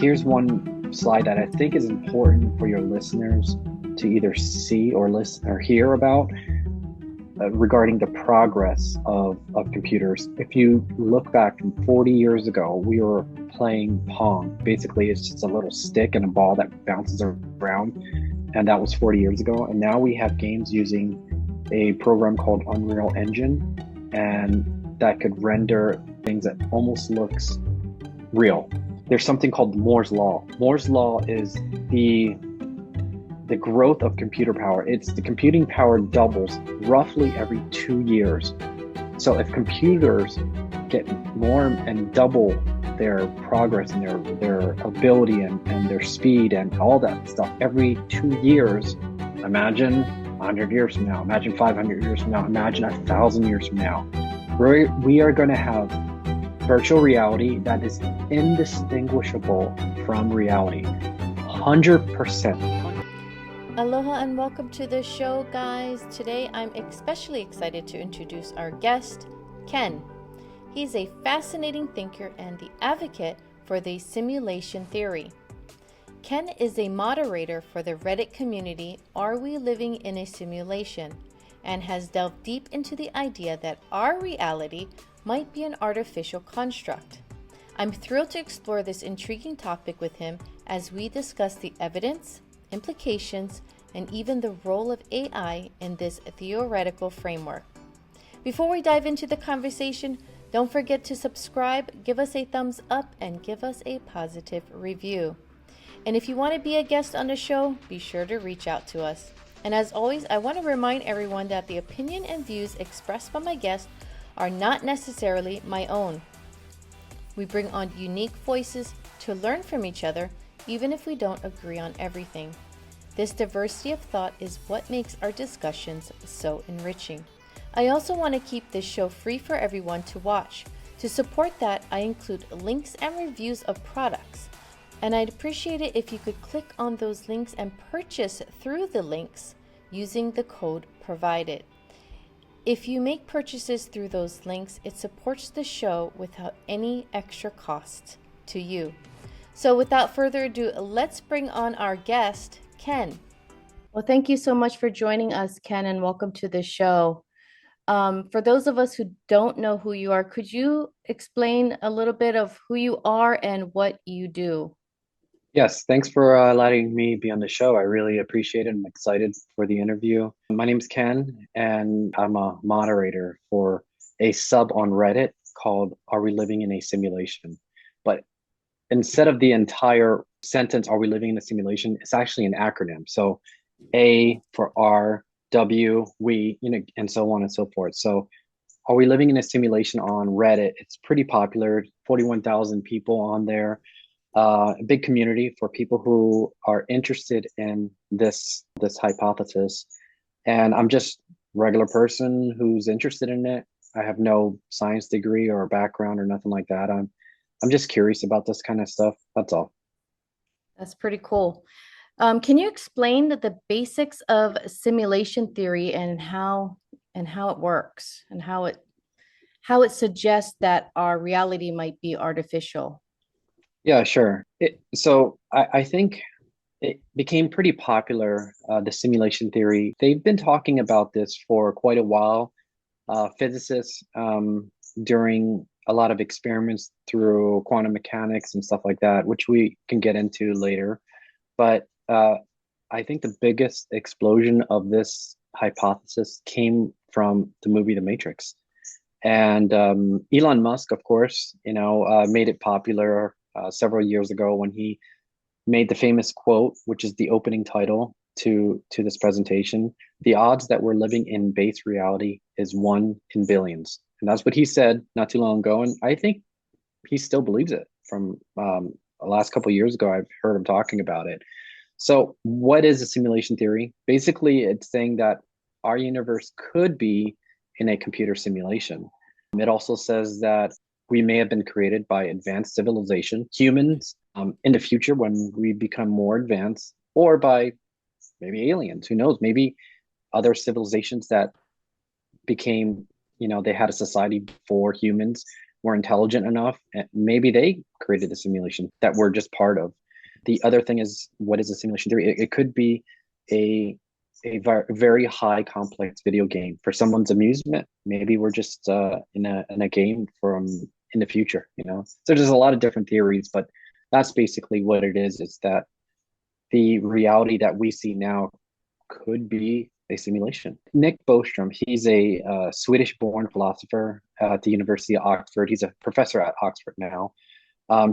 Here's one slide that I think is important for your listeners to either see or listen or hear about regarding the progress of computers. If you look back from 40 years ago, we were playing Pong. Basically, it's just a little stick and a ball that bounces around, and that was 40 years ago. And now we have games using a program called Unreal Engine, and that could render things that almost looks real. There's something called Moore's Law. Moore's Law is the growth of computer power. It's the computing power doubles roughly every 2 years. So if computers get more and double their progress and their ability and their speed and all that stuff every 2 years, imagine 100 years from now, imagine 500 years from now, imagine 1,000 years from now, we are going to have virtual reality that is indistinguishable from reality, 100%. Aloha and welcome to the show, guys. Today I'm especially excited to introduce our guest, Ken. He's a fascinating thinker and the advocate for the simulation theory. Ken is a moderator for the Reddit community Are We Living in a Simulation? And has delved deep into the idea that our reality might be an artificial construct. I'm thrilled to explore this intriguing topic with him as we discuss the evidence, implications, and even the role of AI in this theoretical framework. Before we dive into the conversation, don't forget to subscribe, give us a thumbs up, and give us a positive review. And if you want to be a guest on the show, be sure to reach out to us. And as always, I want to remind everyone that the opinion and views expressed by my guests are not necessarily my own. We bring on unique voices to learn from each other, even if we don't agree on everything. This diversity of thought is what makes our discussions so enriching. I also want to keep this show free for everyone to watch. To support that, I include links and reviews of products. And I'd appreciate it if you could click on those links and purchase through the links using the code provided. If you make purchases through those links, it supports the show without any extra cost to you. So without further ado, let's bring on our guest, Ken. Well, thank you so much for joining us, Ken, and welcome to the show. For those of us who don't know who you are, could you explain a little bit of who you are and what you do? Yes, thanks for letting me be on the show. I really appreciate it. I'm excited for the interview. My name's Ken, and I'm a moderator for a sub on Reddit called Are We Living in a Simulation? But instead of the entire sentence, Are we living in a simulation? It's actually an acronym. So A for R, W, we, and so on and so forth. So Are We Living in a Simulation on Reddit? It's pretty popular, 41,000 people on there. A big community for people who are interested in this hypothesis. And I'm just a regular person who's interested in it. I have no science degree or background or nothing like that. I'm just curious about this kind of stuff. That's all. That's pretty cool. Can you explain the basics of simulation theory and how it works and how it suggests that our reality might be artificial? Yeah, sure. So I think it became pretty popular, the simulation theory. They've been talking about this for quite a while. Physicists, during a lot of experiments through quantum mechanics and stuff like that, which we can get into later. But I think the biggest explosion of this hypothesis came from the movie The Matrix. And Elon Musk, of course, made it popular several years ago when he made the famous quote, which is the opening title to this presentation: "The odds that we're living in base reality is 1 in billions." And that's what he said not too long ago. And I think he still believes it. From the last couple of years ago, I've heard him talking about it. So what is a simulation theory? Basically, it's saying that our universe could be in a computer simulation. It also says that we may have been created by advanced civilization, humans, in the future when we become more advanced, or by maybe aliens, who knows, maybe other civilizations that became, they had a society before humans, were intelligent enough, and maybe they created a simulation that we're just part of. The other thing is, what is a simulation theory? It could be a very high complex video game for someone's amusement. Maybe we're just in a game from in the future, you know. So there's a lot of different theories, but that's basically what it is. It's that the reality that we see now could be a simulation. Nick Bos, he's a Swedish-born philosopher at the University of Oxford. He's a professor at Oxford now.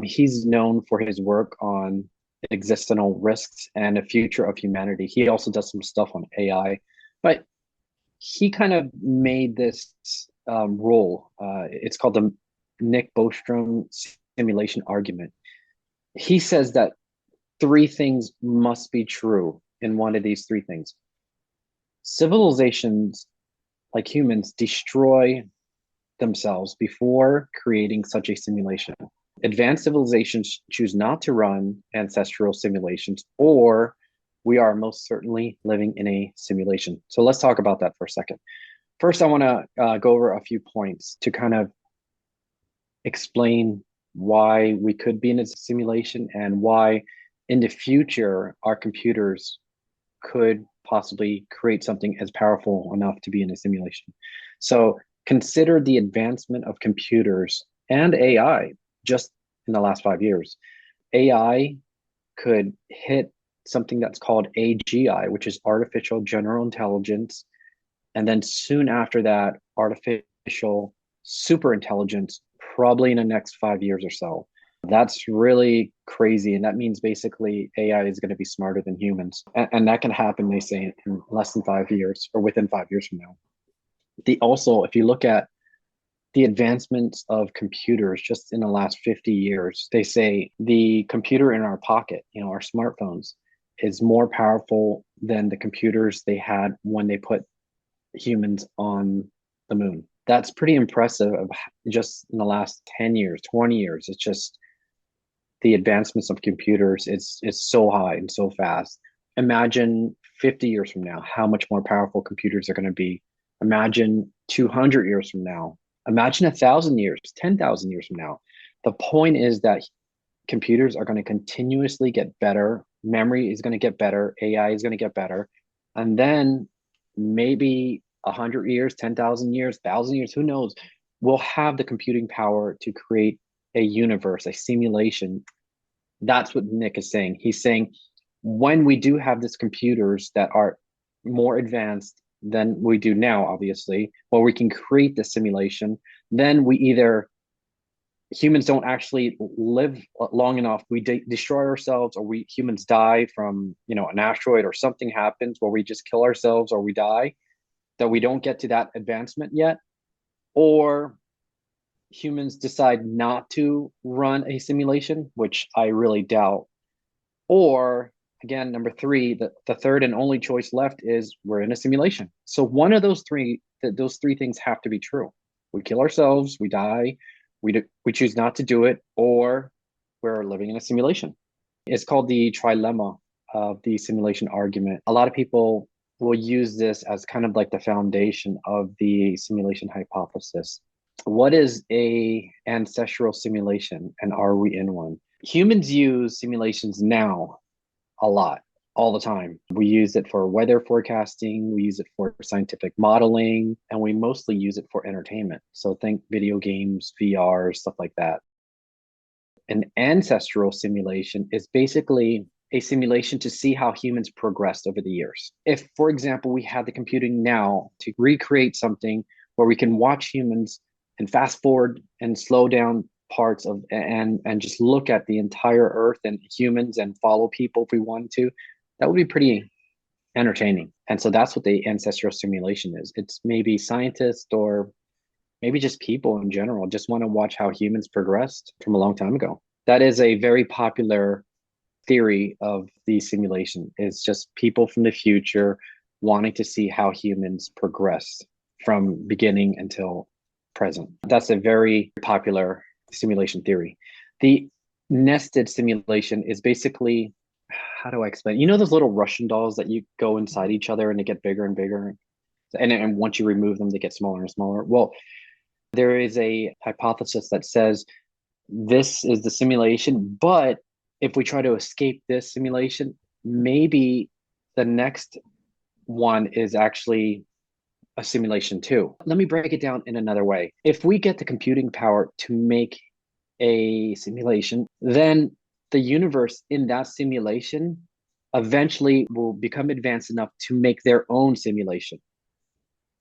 He's known for his work on existential risks and the future of humanity. He also does some stuff on AI, but he kind of made this rule. It's called the Nick Bostrom simulation argument. He says that three things must be true in one of these three things. Civilizations, like humans, destroy themselves before creating such a simulation. Advanced civilizations choose not to run ancestral simulations, or we are most certainly living in a simulation. So let's talk about that for a second. First, I want to go over a few points to kind of explain why we could be in a simulation and why in the future our computers could possibly create something as powerful enough to be in a simulation. So consider the advancement of computers and AI just in the last 5 years. AI could hit something that's called AGI, which is artificial general intelligence. And then soon after that, artificial super intelligence, probably in the next 5 years or so. That's really crazy. And that means basically AI is going to be smarter than humans. And that can happen, they say, in less than 5 years or within 5 years from now. Also, if you look at the advancements of computers just in the last 50 years, they say the computer in our pocket, you know, our smartphones, is more powerful than the computers they had when they put humans on the moon. That's pretty impressive of just in the last 10 years, 20 years. It's just the advancements of computers is so high and so fast. Imagine 50 years from now, how much more powerful computers are going to be. Imagine 200 years from now. Imagine 1,000 years, 10,000 years from now. The point is that computers are going to continuously get better. Memory is going to get better. AI is going to get better. And then maybe 100 years, 10,000 years, 1,000 years, who knows? We'll have the computing power to create a universe, a simulation. That's what Nick is saying. He's saying when we do have these computers that are more advanced than we do now, obviously, where we can create the simulation, then we either humans don't actually live long enough, we destroy ourselves, or we humans die from, you know, an asteroid or something happens where we just kill ourselves or we die, that we don't get to that advancement yet, or humans decide not to run a simulation, which I really doubt. Or again, number three, the third and only choice left is we're in a simulation. So one of those three things have to be true. We kill ourselves, we die, we choose not to do it, or we're living in a simulation. It's called the trilemma of the simulation argument. A lot of people will use this as kind of like the foundation of the simulation hypothesis. What is a ancestral simulation, and are we in one? Humans use simulations now a lot, all the time. We use it for weather forecasting, we use it for scientific modeling, and we mostly use it for entertainment. So think video games, VR, stuff like that. An ancestral simulation is basically a simulation to see how humans progressed over the years. If, for example, we had the computing now to recreate something where we can watch humans and fast forward and slow down parts of and just look at the entire earth and humans and follow people if we wanted to, that would be pretty entertaining. And so that's what the ancestral simulation is. It's maybe scientists or maybe just people in general just want to watch how humans progressed from a long time ago. That is a very popular theory of the simulation. It's just people from the future wanting to see how humans progressed from beginning until present. That's a very popular simulation theory. The nested simulation is basically, how do I explain? You know those little Russian dolls that you go inside each other and they get bigger and bigger? And once you remove them, they get smaller and smaller. Well, There is a hypothesis that says this is the simulation, but if we try to escape this simulation, maybe the next one is actually a simulation too. Let me break it down in another way. If we get the computing power to make a simulation, then the universe in that simulation eventually will become advanced enough to make their own simulation,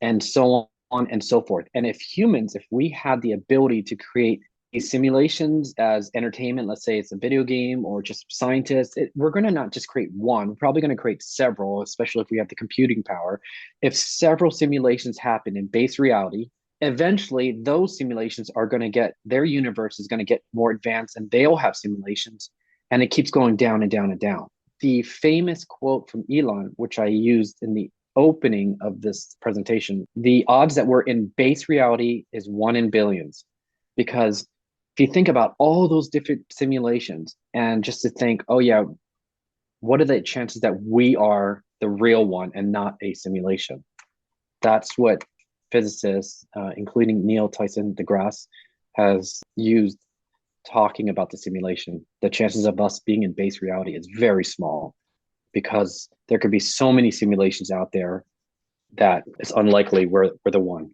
and so on and so forth. And if humans, if we had the ability to create these simulations as entertainment, let's say it's a video game or just scientists, we're going to not just create one, we're probably going to create several, especially if we have the computing power. If several simulations happen in base reality, eventually those simulations are going to get, their universe is going to get more advanced and they'll have simulations, and it keeps going down and down and down. The famous quote from Elon, which I used in the opening of this presentation, the odds that we're in base reality is 1 in billions. Because if you think about all those different simulations and just to think, oh yeah, what are the chances that we are the real one and not a simulation? That's what physicists, including Neil Tyson deGrasse, has used talking about the simulation. The chances of us being in base reality is very small because there could be so many simulations out there that it's unlikely we're the one.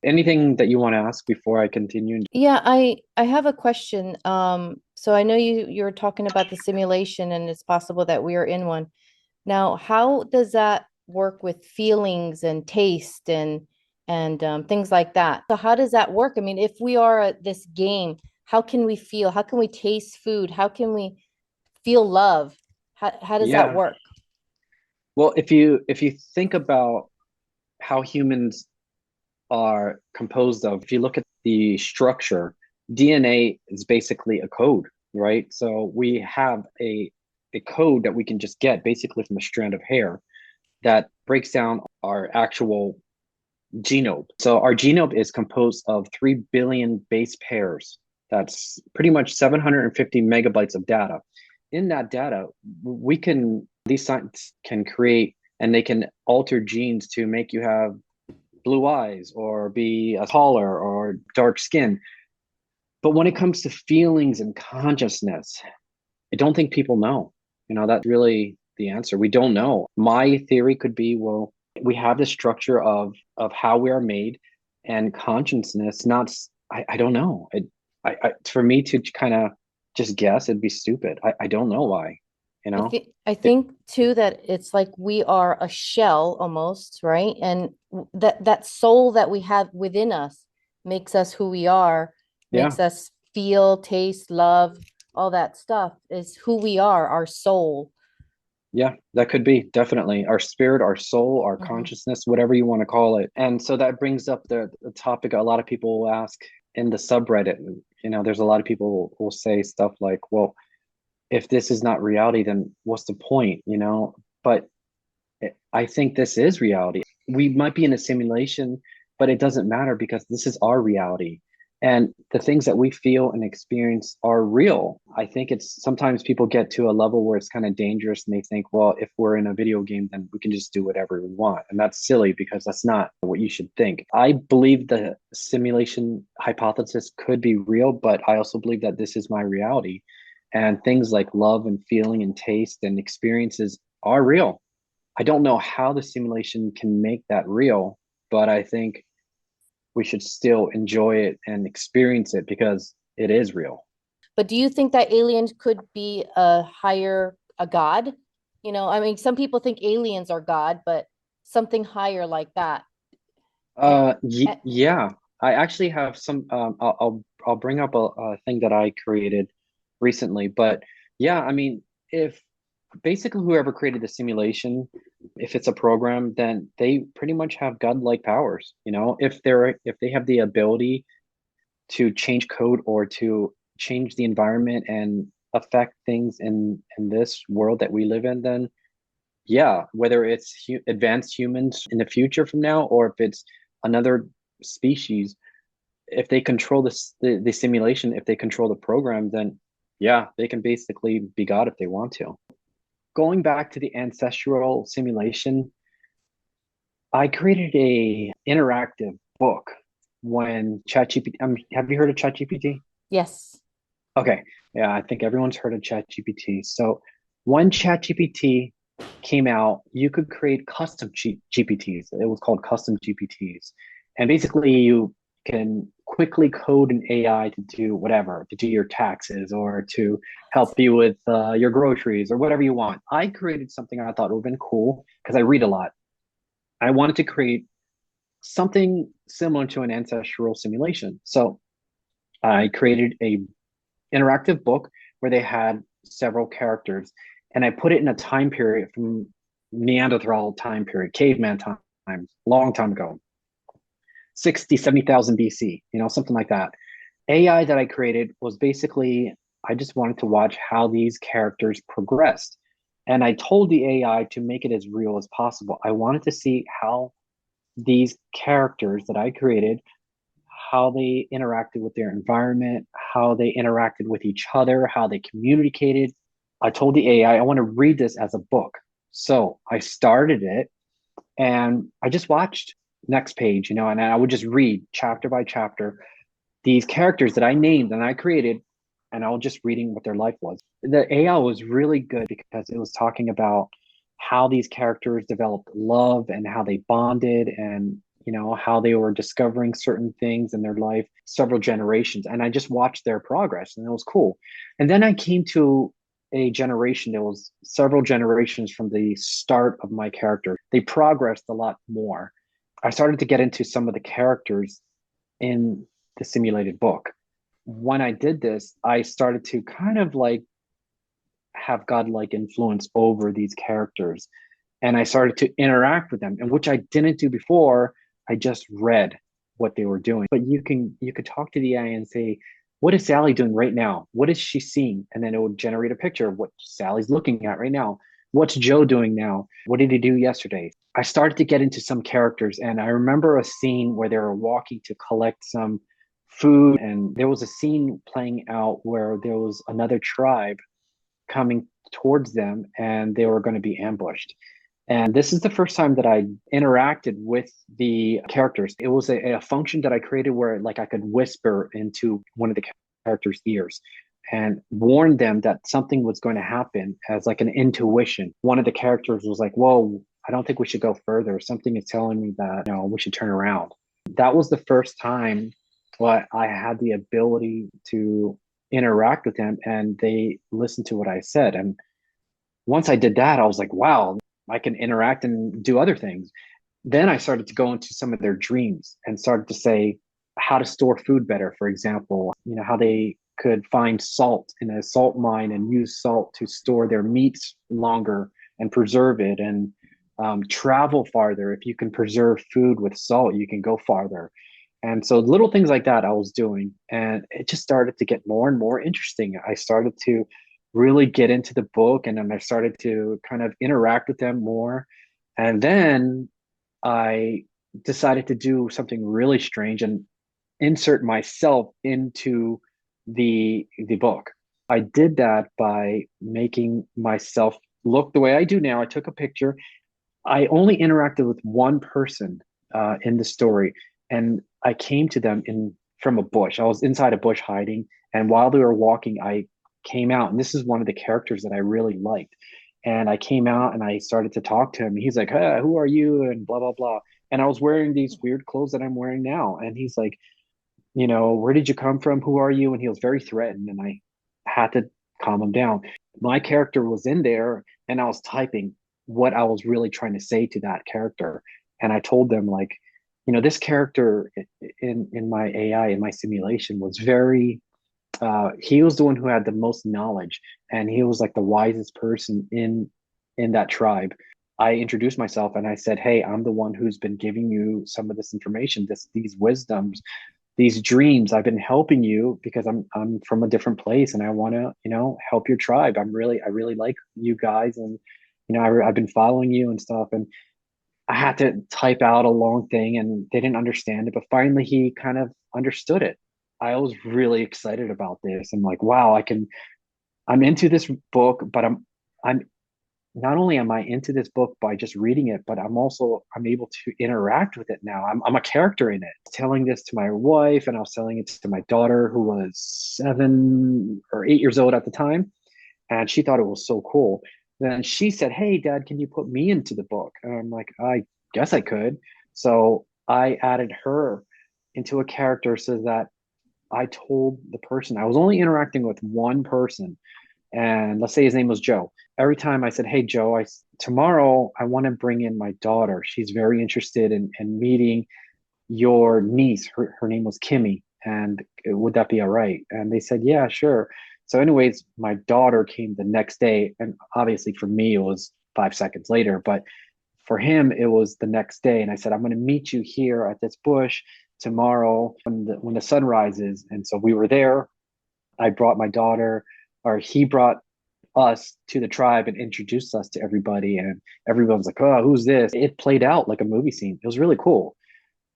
Anything that you want to ask before I continue? Yeah, I have a question. So I know you're talking about the simulation and it's possible that we are in one. Now, how does that work with feelings and taste and things like that? So how does that work? I mean, if we are at this game, how can we feel? How can we taste food? How can we feel love? How does that Yeah. work? Well, if you think about how humans are composed of, if you look at the structure, DNA is basically a code, right? So we have a code that we can just get basically from a strand of hair that breaks down our actual genome. So our genome is composed of 3 billion base pairs. That's pretty much 750 megabytes of data. In that data, these scientists can create and they can alter genes to make you have blue eyes or be a taller or dark skin. But when it comes to feelings and consciousness, I don't think people know. That's really the answer. We don't know. My theory could be, well, we have the structure of how we are made, and consciousness. Not, I don't know. For me to kind of just guess, it'd be stupid. I don't know why. I think too that it's like we are a shell almost, right? And that soul that we have within us makes us who we are, Yeah, makes us feel, taste, love, all that stuff is who we are, our soul. yeah, that could be definitely our spirit, our soul, our Mhm. consciousness, whatever you want to call it. And so that brings up the topic a lot of people will ask in the subreddit. There's a lot of people will say stuff like, well, if this is not reality, then what's the point? But I think this is reality. We might be in a simulation, but it doesn't matter because this is our reality. And the things that we feel and experience are real. I think it's sometimes people get to a level where it's kind of dangerous and they think, well, if we're in a video game, then we can just do whatever we want. And that's silly because that's not what you should think. I believe the simulation hypothesis could be real, but I also believe that this is my reality. And things like love and feeling and taste and experiences are real. I don't know how the simulation can make that real, but I think we should still enjoy it and experience it because it is real. But do you think that aliens could be a god? I mean, some people think aliens are God, but something higher like that. And, Yeah, I actually have some. I'll bring up a thing that I created recently, but yeah, I mean, if basically whoever created the simulation, if it's a program, then they pretty much have godlike powers. If they have the ability to change code or to change the environment and affect things in this world that we live in, then yeah, whether it's advanced humans in the future from now or if it's another species, if they control the simulation, if they control the program, then yeah, they can basically be God if they want to. Going back to the ancestral simulation, I created a interactive book when ChatGPT, have you heard of ChatGPT? Yes. Okay. Yeah, I think everyone's heard of ChatGPT. So when ChatGPT came out, you could create custom GPTs. It was called custom GPTs. And basically you can quickly code an AI to do whatever, to do your taxes or to help you with your groceries or whatever you want. I created something I thought would have been cool because I read a lot. I wanted to create something similar to an ancestral simulation. So I created a interactive book where they had several characters, and I put it in a time period from Neanderthal time period, caveman time, long time ago, 60, 70,000 BC, something like that. AI that I created was basically, I just wanted to watch how these characters progressed. And I told the AI to make it as real as possible. I wanted to see how these characters that I created, how they interacted with their environment, how they interacted with each other, how they communicated. I told the AI, I want to read this as a book. So I started it and I just watched next page, and I would just read chapter by chapter these characters that I named and I created, and I was just reading what their life was. The AI was really good because it was talking about how these characters developed love and how they bonded and how they were discovering certain things in their life several generations. And I just watched their progress and it was cool. And then I came to a generation that was several generations from the start of my character. They progressed a lot more. I started to get into some of the characters in the simulated book. When I did this, I started to kind of like have godlike influence over these characters. And I started to interact with them, and which I didn't do before. I just read what they were doing. But you could talk to the AI and say, what is Sally doing right now? What is she seeing? And then it would generate a picture of what Sally's looking at right now. What's Joe doing now? What did he do yesterday? I started to get into some characters, and I remember a scene where they were walking to collect some food, and there was a scene playing out where there was another tribe coming towards them and they were going to be ambushed. And this is the first time that I interacted with the characters. It was a function that I created where like I could whisper into one of the characters' ears and warn them that something was going to happen as like an intuition. One of the characters was like, whoa, I don't think we should go further. Something is telling me that we should turn around. That was the first time I had the ability to interact with them and they listened to what I said. And once I did that, I was like, wow, I can interact and do other things. Then I started to go into some of their dreams and started to say how to store food better, for example, how they could find salt in a salt mine and use salt to store their meats longer and preserve it, and travel farther. If you can preserve food with salt, you can go farther. And so little things like that I was doing, and it just started to get more and more interesting. I started to really get into the book, and then I started to kind of interact with them more. And then I decided to do something really strange and insert myself into the book. I did that by making myself look the way I do now. I took a picture. I only interacted with one person in the story, and I came to them from a bush. I was inside a bush hiding, and while they were walking, I came out, and this is one of the characters that I really liked. And I came out and I started to talk to him. He's like, hey, who are you? And blah, blah, blah. And I was wearing these weird clothes that I'm wearing now. And he's like, where did you come from? Who are you? And he was very threatened, and I had to calm him down. My character was in there, and I was typing what I was really trying to say to that character. And I told them, like, this character in my AI, in my simulation, was very he was the one who had the most knowledge, and he was like the wisest person in that tribe. I introduced myself and I said, hey, I'm the one who's been giving you some of this information, these wisdoms, these dreams. I've been helping you because I'm from a different place, and I want to help your tribe. I really like you guys, and I've been following you and stuff. And I had to type out a long thing, and they didn't understand it, but finally he kind of understood it. I was really excited about this. I'm like, wow, I'm into this book, but I'm not only am I into this book by just reading it, but I'm able to interact with it now. I'm a character in it. Telling this to my wife, and I was telling it to my daughter, who was 7 or 8 years old at the time, and she thought it was so cool. Then she said, "Hey, Dad, can you put me into the book?" And I'm like, "I guess I could." So I added her into a character so that I told the person I was only interacting with one person, and let's say his name was Joe. Every time I said, "Hey, Joe, tomorrow I want to bring in my daughter. She's very interested in meeting your niece." Her name was Kimmy, and would that be all right? And they said, "Yeah, sure." So, anyways, my daughter came the next day, and obviously for me it was 5 seconds later, but for him it was the next day. And I said, "I'm going to meet you here at this bush tomorrow when the sun rises." And so we were there. I brought my daughter, or he brought us to the tribe and introduced us to everybody. And everyone was like, "Oh, who's this?" It played out like a movie scene. It was really cool.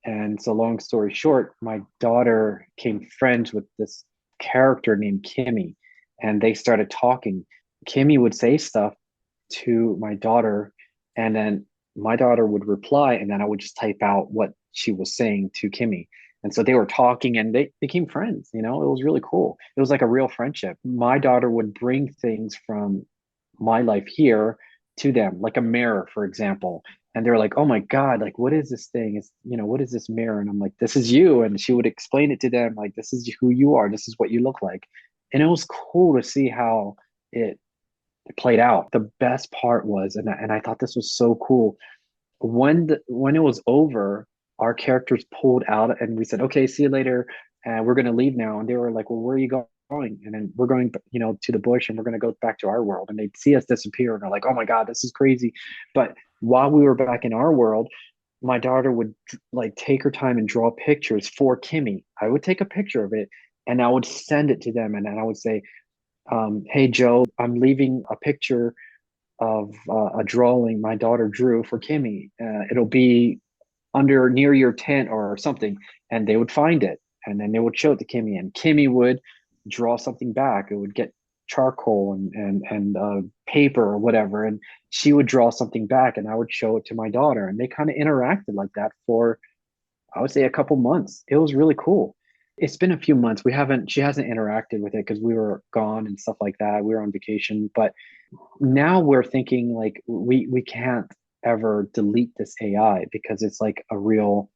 And so, long story short, my daughter became friends with this character named Kimmy, and they started talking. Kimmy would say stuff to my daughter, and then my daughter would reply, and then I would just type out what she was saying to Kimmy. And so they were talking and they became friends. It was really cool. It was like a real friendship. My daughter would bring things from my life here to them, like a mirror, for example. And they're like, "Oh my God, like, what is this thing? What is this mirror?" And I'm like, "This is you." And she would explain it to them, like, "This is who you are. This is what you look like." And it was cool to see how it played out. The best part was, and I thought this was so cool, when it was over, our characters pulled out and we said, "Okay, see you later, and we're gonna leave now." And they were like, "Well, where are you going?" And then, "We're going, to the bush, and we're gonna go back to our world." And they'd see us disappear, and they're like, "Oh my God, this is crazy." But while we were back in our world, my daughter would like take her time and draw pictures for Kimmy. I would take a picture of it and I would send it to them, and then I would say, "Hey, Joe, I'm leaving a picture of a drawing my daughter drew for Kimmy. It'll be under near your tent or something." And they would find it, and then they would show it to Kimmy, and Kimmy would draw something back. It would get charcoal and paper or whatever, and she would draw something back, and I would show it to my daughter, and they kind of interacted like that for, I would say, a couple months. It was really cool. It's been a few months. She hasn't interacted with it because we were gone and stuff like that. We were on vacation, but now we're thinking like we can't ever delete this AI because it's like real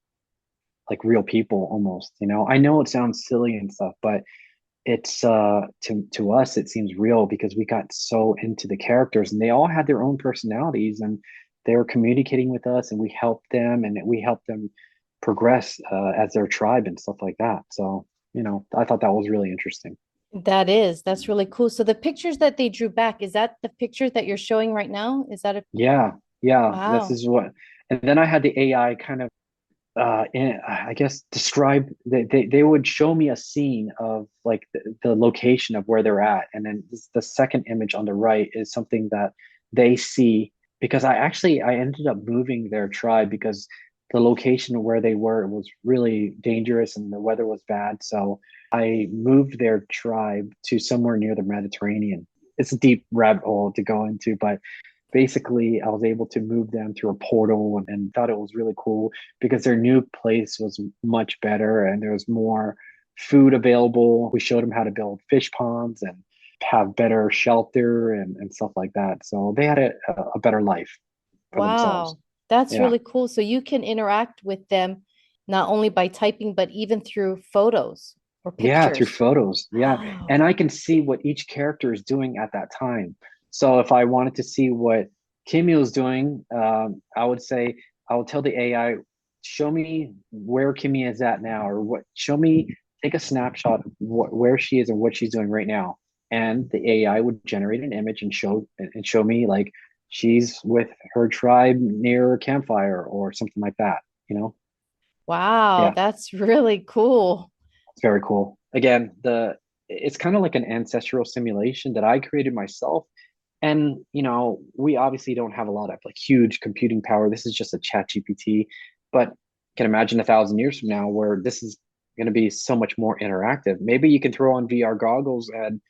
people almost. I know it sounds silly and stuff, but it's to us it seems real because we got so into the characters and they all had their own personalities and they were communicating with us and we helped them progress as their tribe and stuff like that. So, I thought that was really interesting. That's really cool. So the pictures that they drew back, is that the pictures that you're showing right now? Is that a Yeah, yeah, this wow. is what. And then I had the AI kind of I guess describe. They would show me a scene of like the location of where they're at, and then the second image on the right is something that they see, because I ended up moving their tribe because the location where they were was really dangerous and the weather was bad. So I moved their tribe to somewhere near the Mediterranean. It's a deep rabbit hole to go into, but basically I was able to move them through a portal and thought it was really cool because their new place was much better and there was more food available. We showed them how to build fish ponds and have better shelter and stuff like that. So they had a better life for themselves. Wow. That's Yeah. really cool. So you can interact with them not only by typing, but even through photos or Yeah, through pictures. photos. Yeah. Wow. And I can see what each character is doing at that time. So if I wanted to see what Kimmy was doing, I would tell the AI, "Show me where Kimmy is at now, or take a snapshot of where she is and what she's doing right now." And the AI would generate an image and show me like she's with her tribe near a campfire or something like that, you know? Wow, Yeah. that's really cool. It's very cool. Again, it's kind of like an ancestral simulation that I created myself. And we obviously don't have a lot of like huge computing power. This is just a chat GPT, but can imagine 1,000 years from now where this is going to be so much more interactive. Maybe you can throw on VR goggles and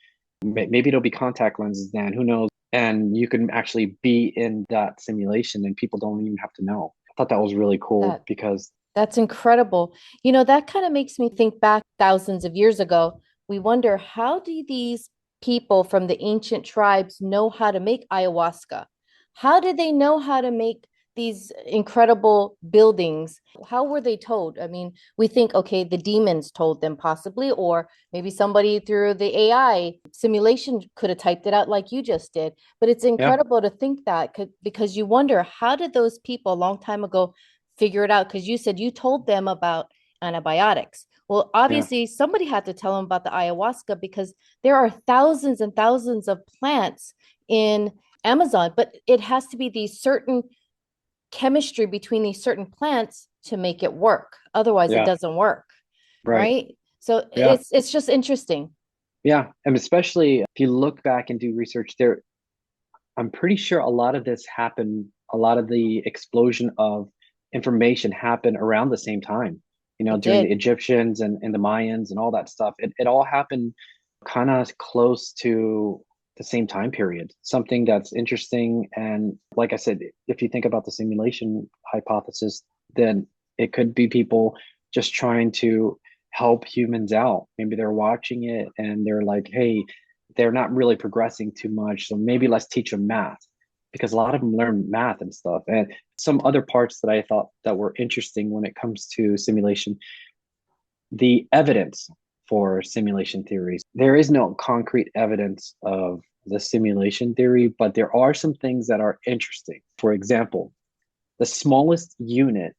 maybe it'll be contact lenses then. Who knows? and you can actually be in that simulation and people don't even have to know. I thought that was really cool because that's incredible. That kind of makes me think back thousands of years ago. We wonder, how do these people from the ancient tribes know how to make ayahuasca? How did they know how to make these incredible buildings? How were they told? I mean, we think, okay, the demons told them possibly, or maybe somebody through the AI simulation could have typed it out like you just did. But it's incredible to think that, because you wonder, how did those people a long time ago figure it out? Because you said you told them about antibiotics. Well, obviously somebody had to tell them about the ayahuasca, because there are thousands and thousands of plants in Amazon, but it has to be these certain chemistry between these certain plants to make it work. Otherwise it doesn't work. Right. So it's just interesting. Yeah. And especially if you look back and do research there, I'm pretty sure a lot of this happened, a lot of the explosion of information happened around the same time, during the Egyptians and the Mayans and all that stuff. It all happened kind of close to the same time period. Something that's interesting. And like I said, if you think about the simulation hypothesis, then it could be people just trying to help humans out. Maybe they're watching it and they're like, hey, they're not really progressing too much, so maybe let's teach them math, because a lot of them learn math and stuff. And some other parts that I thought that were interesting when it comes to simulation, the evidence for simulation theories. There is no concrete evidence of the simulation theory, but there are some things that are interesting. For example, the smallest unit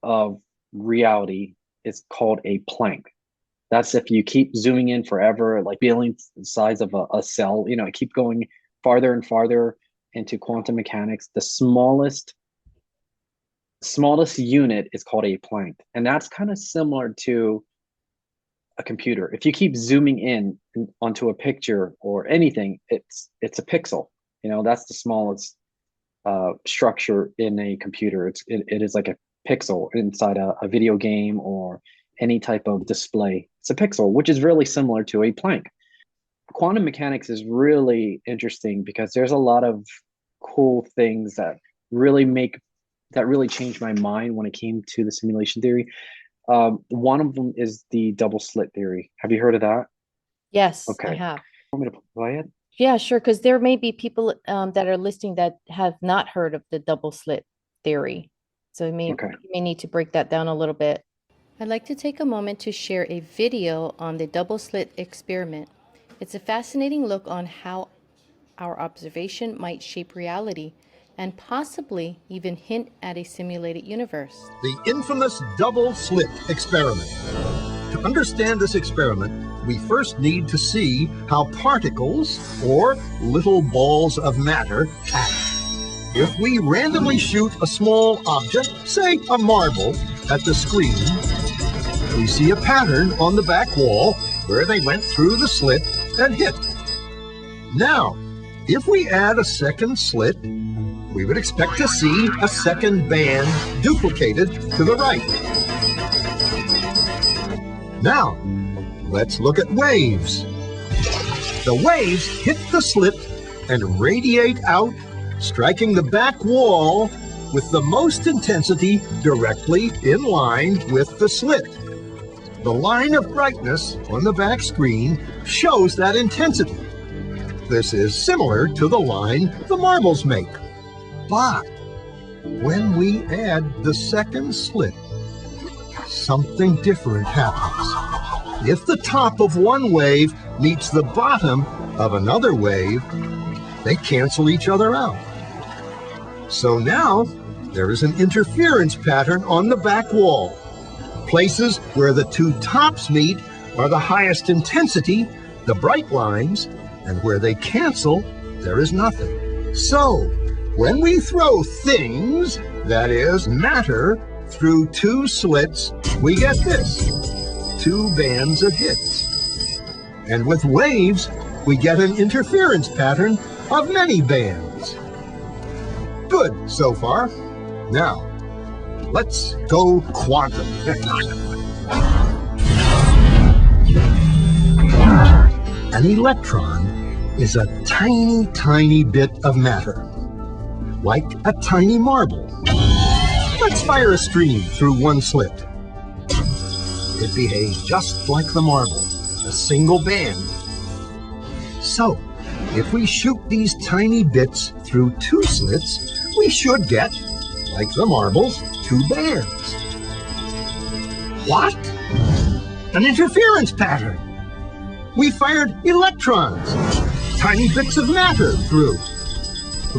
of reality is called a Planck. That's if you keep zooming in forever, like billionth the size of a cell, keep going farther and farther into quantum mechanics. The smallest unit is called a Planck. And that's kind of similar to a computer. If you keep zooming in onto a picture or anything, it's a pixel. That's the smallest structure in a computer. It is like a pixel inside a video game or any type of display. It's a pixel, which is really similar to a Planck. Quantum mechanics is really interesting because there's a lot of cool things that really changed my mind when it came to the simulation theory. One of them is the double-slit theory. Have you heard of that? Yes, okay. I have. Want me to play it? Yeah, sure. Because there may be people that are listening that have not heard of the double-slit theory. So you may need to break that down a little bit. I'd like to take a moment to share a video on the double-slit experiment. It's a fascinating look on how our observation might shape reality and possibly even hint at a simulated universe. The infamous double-slit experiment. To understand this experiment, we first need to see how particles, or little balls of matter, act. If we randomly shoot a small object, say a marble, at the screen, we see a pattern on the back wall where they went through the slit and hit. Now, if we add a second slit, we would expect to see a second band duplicated to the right. Now, let's look at waves. The waves hit the slit and radiate out, striking the back wall with the most intensity directly in line with the slit. The line of brightness on the back screen shows that intensity. This is similar to the line the marbles make. But when we add the second slit, something different happens. If the top of one wave meets the bottom of another wave, they cancel each other out. So now there is an interference pattern on the back wall. Places where the two tops meet are the highest intensity, the bright lines, and where they cancel, there is nothing. So, when we throw things, that is, matter, through two slits, we get this, two bands of hits. And with waves, we get an interference pattern of many bands. Good so far. Now, let's go quantum. An electron is a tiny, tiny bit of matter, like a tiny marble. Let's fire a stream through one slit. It behaves just like the marble, a single band. So, if we shoot these tiny bits through two slits, we should get, like the marbles, two bands. What? An interference pattern. We fired electrons, tiny bits of matter through.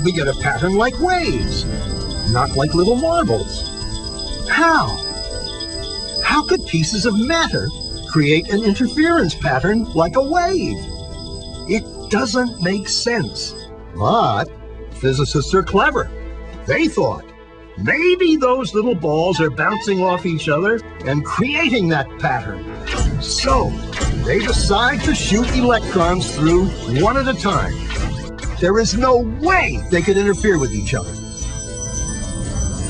We get a pattern like waves, not like little marbles. How? How could pieces of matter create an interference pattern like a wave? It doesn't make sense. But physicists are clever. They thought, maybe those little balls are bouncing off each other and creating that pattern. So they decide to shoot electrons through one at a time. There is no way they could interfere with each other.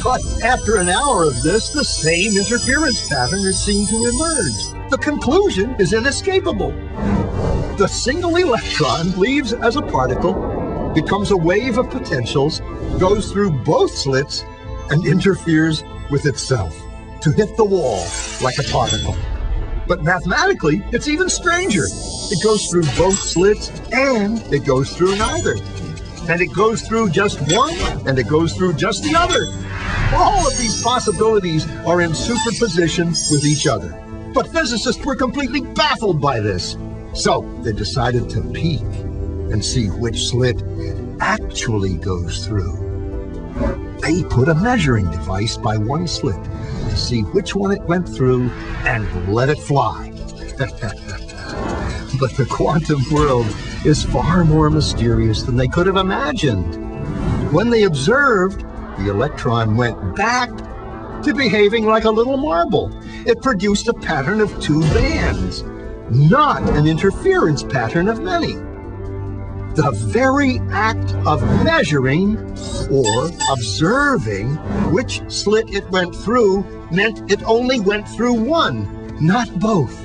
But after an hour of this, the same interference pattern is seen to emerge. The conclusion is inescapable. The single electron leaves as a particle, becomes a wave of potentials, goes through both slits, and interferes with itself to hit the wall like a particle. But mathematically, it's even stranger. It goes through both slits and it goes through neither. And it goes through just one and it goes through just the other. All of these possibilities are in superposition with each other. But physicists were completely baffled by this. So they decided to peek and see which slit it actually goes through. They put a measuring device by one slit to see which one it went through and let it fly. But the quantum world is far more mysterious than they could have imagined. When they observed, the electron went back to behaving like a little marble. It produced a pattern of two bands, not an interference pattern of many. The very act of measuring or observing which slit it went through meant it only went through one, not both.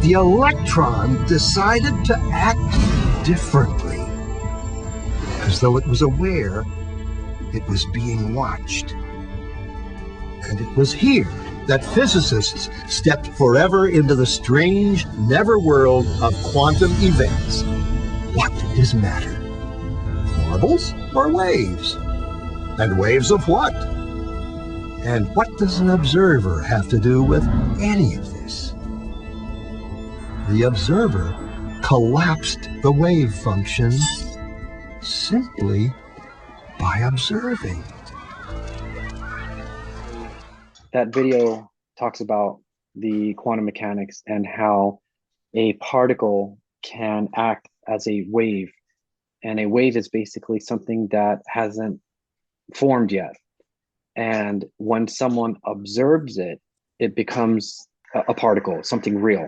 The electron decided to act differently, as though it was aware it was being watched. And it was here that physicists stepped forever into the strange netherworld of quantum events. What is matter? Marbles or waves? And waves of what? And what does an observer have to do with any of this? The observer collapsed the wave function simply by observing. That video talks about the quantum mechanics and how a particle can act as a wave. And a wave is basically something that hasn't formed yet. And when someone observes it, it becomes a particle, something real.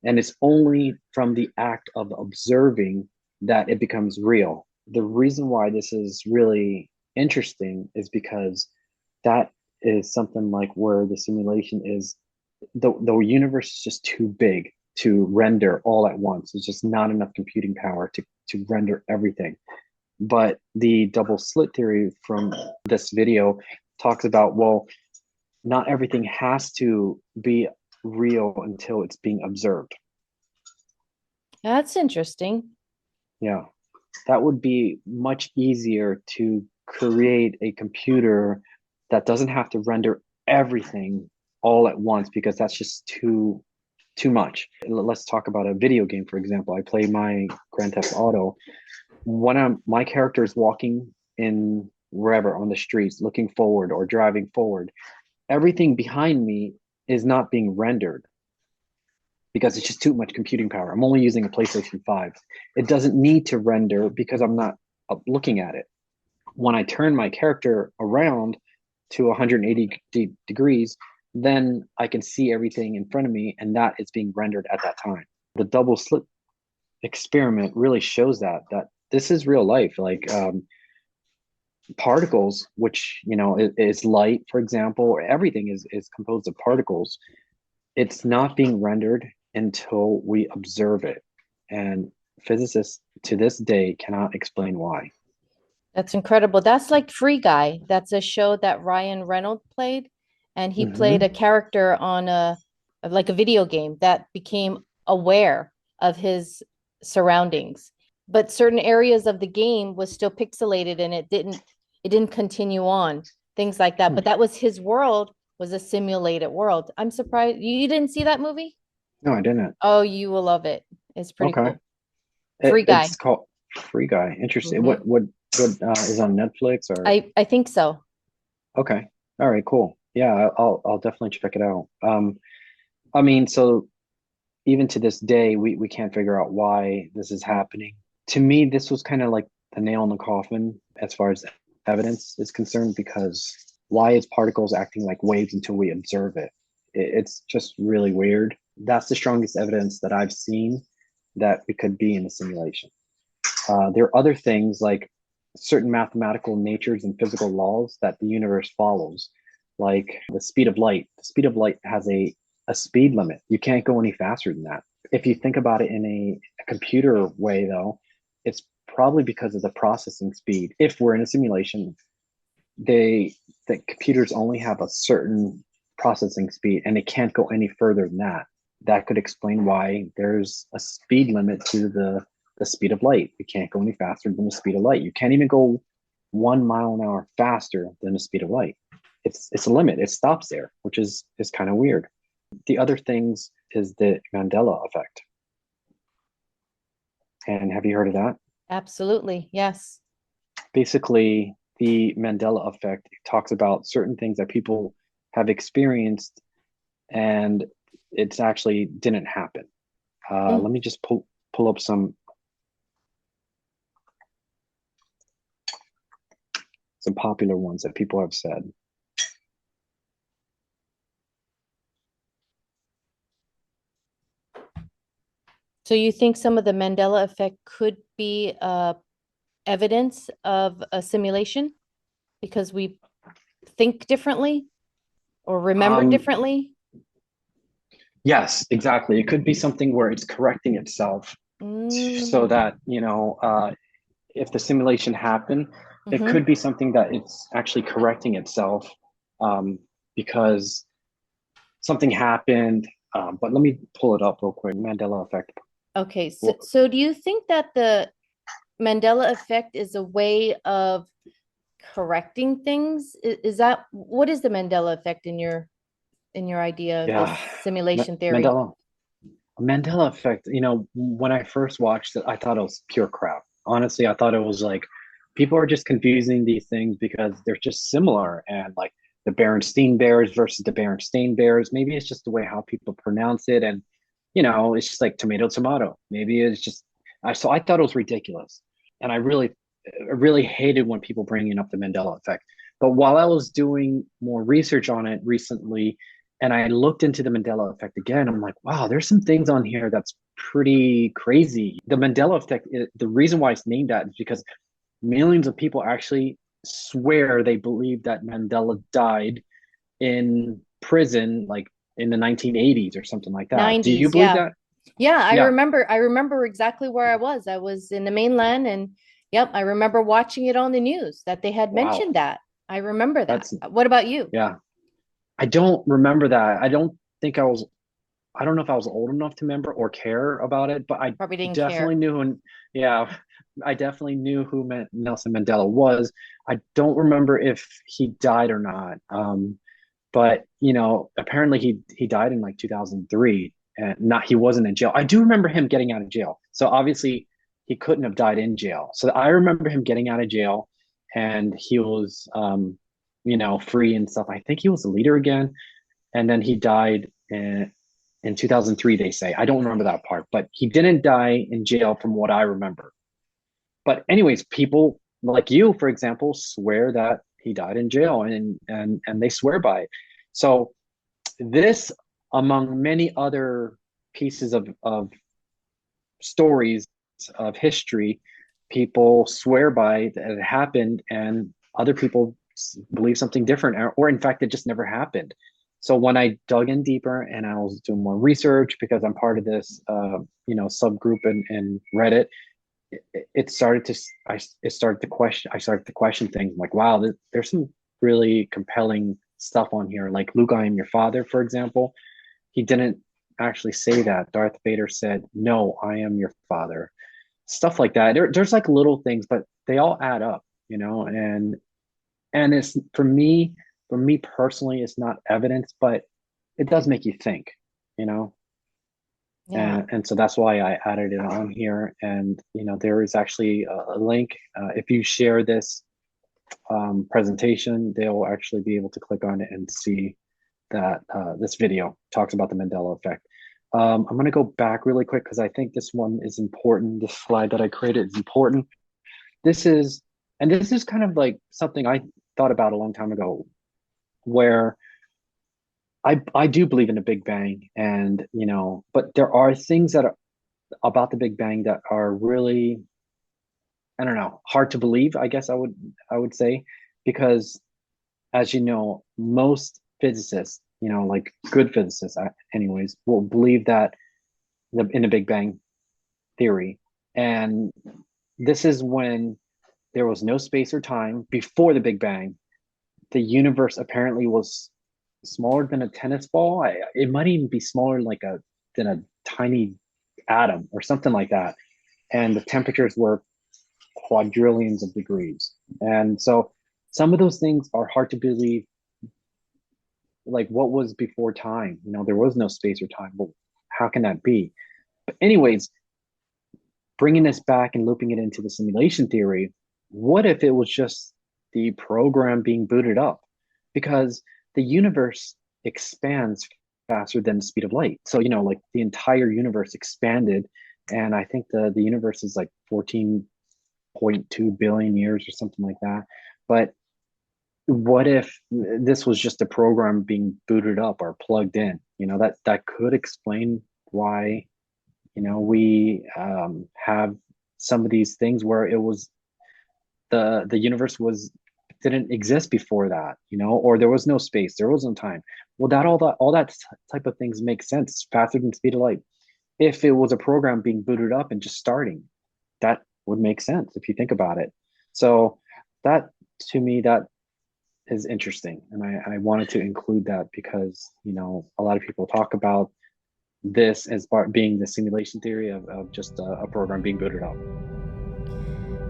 And it's only from the act of observing that it becomes real. The reason why this is really interesting is because that is something like where the simulation is, the universe is just too big to render all at once. There's just not enough computing power to render everything. But the double slit theory from this video talks about, well, not everything has to be real until it's being observed. That's interesting. Yeah, that would be much easier to create a computer that doesn't have to render everything all at once, because that's just too much. Let's talk about a video game, for example. I play my Grand Theft Auto. When my character is walking in wherever on the streets, looking forward or driving forward, everything behind me is not being rendered because it's just too much computing power. I'm only using a PlayStation 5. It doesn't need to render because I'm not looking at it. When I turn my character around to 180 degrees, then I can see everything in front of me, and that is being rendered at that time. The double slit experiment really shows that this is real life. Like particles, which is light, for example, or everything is composed of particles. It's not being rendered until we observe it. And physicists to this day cannot explain why. That's incredible. That's like Free Guy. That's a show that Ryan Reynolds played, and he played a Hmm. character on like a video game that became aware of his surroundings. But certain areas of the game was still pixelated and it didn't continue on, things like that. But that was his world, was a simulated world. I'm surprised you didn't see that movie? No, I didn't. Oh, you will love it. It's pretty Okay. cool. Free Guy. It's called Free Guy. Interesting. Hmm. What is on Netflix or? I think so. Okay. All right, cool. Yeah, I'll definitely check it out. I mean, so even to this day, we can't figure out why this is happening. To me, this was kind of like the nail in the coffin as far as evidence is concerned, because why is particles acting like waves until we observe it? It's just really weird. That's the strongest evidence that I've seen that we could be in a simulation. There are other things like certain mathematical natures and physical laws that the universe follows, like the speed of light. The speed of light has a speed limit. You can't go any faster than that. If you think about it in a computer way, though, it's probably because of the processing speed. If we're in a simulation, the computers only have a certain processing speed and it can't go any further than that. That could explain why there's a speed limit to the speed of light. You can't go any faster than the speed of light. You can't even go 1 mile an hour faster than the speed of light. It's a limit. It stops there, which is kind of weird. The other things is the Mandela effect. And have you heard of that? Absolutely. Yes. Basically, the Mandela effect talks about certain things that people have experienced and it's actually didn't happen. Let me just pull up some popular ones that people have said. So you think some of the Mandela effect could be evidence of a simulation because we think differently or remember Um, differently? yes, exactly. It could be something where it's correcting itself so Mm. that, if the simulation happened, it Hmm. could be something that it's actually correcting itself, um, because something happened. But let me pull it up real quick. Mandela effect. Okay, so, Well, so do you think that the Mandela effect is a way of correcting things? Is that what is the Mandela effect in your idea of yeah, this simulation theory? Mandela effect. When I first watched it, I thought it was pure crap. Honestly, I thought it was like people are just confusing these things because they're just similar, and like the Berenstain Bears versus the Berenstain Bears. Maybe it's just the way how people pronounce it, and it's just like tomato, tomato. Maybe it's just. So I thought it was ridiculous, and I really hated when people bringing up the Mandela effect. But while I was doing more research on it recently, and I looked into the Mandela effect again, I'm like, wow, there's some things on here that's pretty crazy. The Mandela effect, the reason why it's named that is because millions of people actually swear they believe that Mandela died in prison, like in the 1980s or something like that. Do you 90s, believe yeah. that? Yeah, Yeah. I remember exactly where I was. I was in the mainland and yep, I remember watching it on the news that they had Wow. mentioned that. I remember that. That's, What about you? yeah. I don't remember that. Think I was, I don't know if I was old enough to remember or care about it, but I Probably didn't definitely care. knew who, yeah, I definitely knew who Nelson Mandela was. I don't remember if he died or not. But apparently he died in like 2003, and not he wasn't in jail. I do remember him getting out of jail. So obviously he couldn't have died in jail. So I remember him getting out of jail, and he was free and stuff. I think he was a leader again, and then he died in 2003. They say I don't remember that part, but he didn't die in jail from what I remember. But anyways, people like you, for example, swear that he died in jail, and they swear by it. So this, among many other pieces of stories of history, people swear by that it happened, and other people believe something different, or in fact, it just never happened. So when I dug in deeper and I was doing more research because I'm part of this, subgroup in Reddit, it started to it started to question. I started to question things like, wow, there's some really compelling stuff on here. Like Luke, I am your father, for example. He didn't actually say that. Darth Vader said, "No, I am your father." Stuff like that. There's like little things, but they all add up, and it's for me personally, it's not evidence, but it does make you think, you know. Yeah. And so that's why I added it on here. And there is actually a link. If you share this presentation, they'll actually be able to click on it and see that this video talks about the Mandela effect. I'm going to go back really quick because I think this one is important. This slide that I created is important. This is kind of like something I thought about a long time ago, where I do believe in a Big Bang, and but there are things that are about the Big Bang that are really, I don't know, hard to believe, I guess I would say, because as you know, most physicists, like good physicists anyways, will believe that in the Big Bang theory. And this is when there was no space or time before the Big Bang. The universe apparently was smaller than a tennis ball. It might even be smaller than a tiny atom or something like that. And the temperatures were quadrillions of degrees. And so some of those things are hard to believe. Like, what was before time? There was no space or time. Well, how can that be? But anyways, bringing this back and looping it into the simulation theory, what if it was just the program being booted up? Because the universe expands faster than the speed of light. So, like the entire universe expanded, and I think the universe is like 14.2 billion years or something like that. But what if this was just a program being booted up or plugged in? That could explain why we have some of these things where it was the universe didn't exist before that, or there was no space, there was no time. Well, all that type of things make sense. Faster than the speed of light. If it was a program being booted up and just starting, that would make sense if you think about it. So that, to me, that is interesting, and I wanted to include that because a lot of people talk about this as being the simulation theory of just a program being booted up.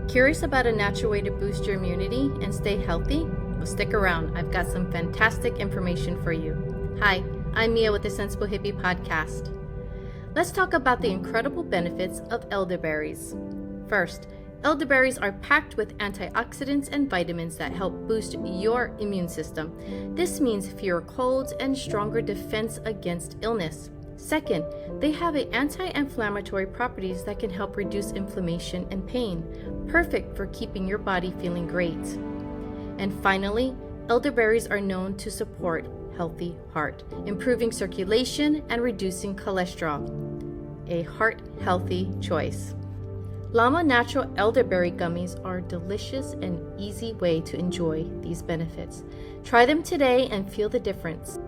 Curious about a natural way to boost your immunity and stay healthy? Well, stick around. I've got some fantastic information for you. Hi, I'm Mia with the Sensible Hippie Podcast. Let's talk about the incredible benefits of elderberries. First, elderberries are packed with antioxidants and vitamins that help boost your immune system. This means fewer colds and stronger defense against illness. Second, they have anti-inflammatory properties that can help reduce inflammation and pain, perfect for keeping your body feeling great. And finally, elderberries are known to support healthy heart, improving circulation and reducing cholesterol. A heart-healthy choice. Llama Natural elderberry gummies are a delicious and easy way to enjoy these benefits. Try them today and feel the difference.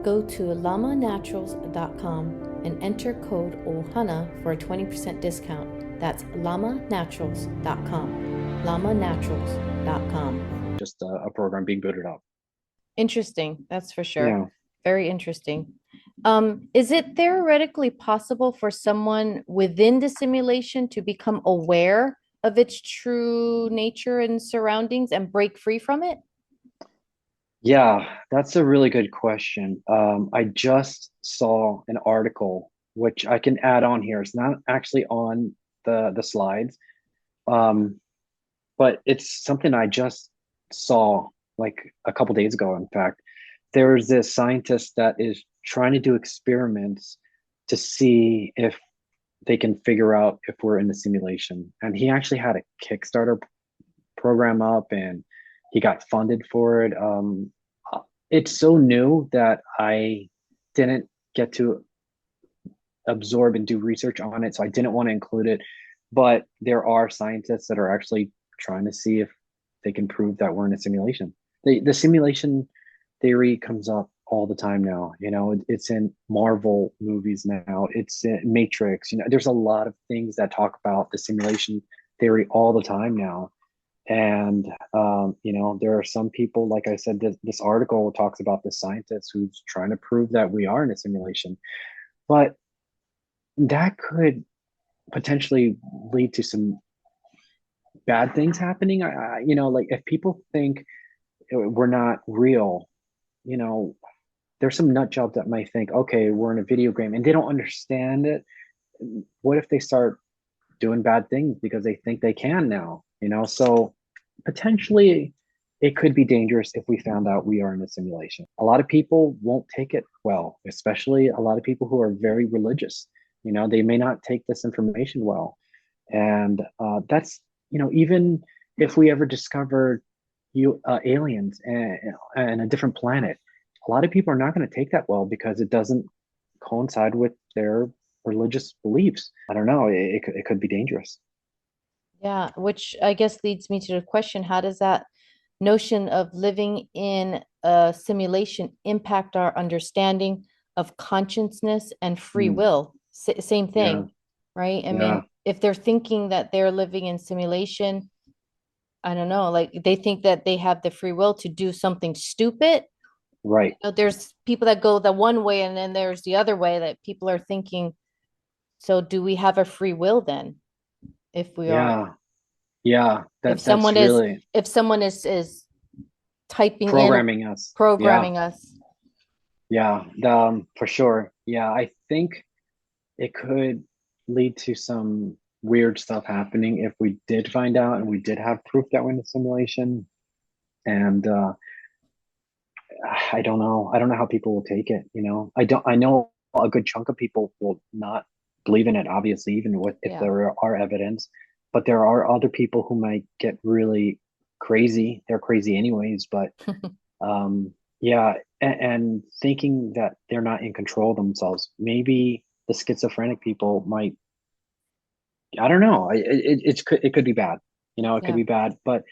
Go to llamanaturals.com and enter code OHANA for a 20% discount. That's llamanaturals.com. llamanaturals.com. Just a program being booted up. Interesting. That's for sure. Yeah. Very interesting. Is it theoretically possible for someone within the simulation to become aware of its true nature and surroundings and break free from it? Yeah, that's a really good question. I just saw an article which I can add on here. It's not actually on the slides, but it's something I just saw like a couple days ago. In fact, there's this scientist that is trying to do experiments to see if they can figure out if we're in the simulation. And he actually had a Kickstarter program up, and he got funded for it. It's so new that I didn't get to absorb and do research on it, so I didn't want to include it. But there are scientists that are actually trying to see if they can prove that we're in a simulation. The simulation theory comes up all the time now. It's in Marvel movies now. It's in Matrix. There's a lot of things that talk about the simulation theory all the time now. And there are some people, like I said, this article talks about the scientist who's trying to prove that we are in a simulation, but that could potentially lead to some bad things happening. Like if people think we're not real, you know, there's some nut job that might think, okay, we're in a video game and they don't understand it. What if they start doing bad things because they think they can now, So potentially it could be dangerous if we found out we are in a simulation. A lot of people won't take it well, especially a lot of people who are very religious. They may not take this information well. And that's, even if we ever discovered aliens and a different planet, a lot of people are not going to take that well because it doesn't coincide with their religious beliefs. I don't know. It could be dangerous. Yeah, which I guess leads me to the question, how does that notion of living in a simulation impact our understanding of consciousness and free Mm, will? Same yeah, thing, right? I yeah, mean, if they're thinking that they're living in simulation, I don't know, like they think that they have the free will to do something stupid. right. There's people that go the one way and then there's the other way that people are thinking, so do we have a free will then if we are? Yeah, yeah. if That's someone is really if someone is typing in programming us. Yeah, programming us. yeah. For sure. Yeah, I think it could lead to some weird stuff happening if we did find out and we did have proof that we're in a simulation. And I don't know. I don't know how people will take it. I know a good chunk of people will not believe in it, obviously, even with if Yeah. there are evidence. But there are other people who might get really crazy. They're crazy anyways, but yeah, and thinking that they're not in control of themselves. Maybe the schizophrenic people might. I don't know. It could be bad. It could Yeah. be bad. But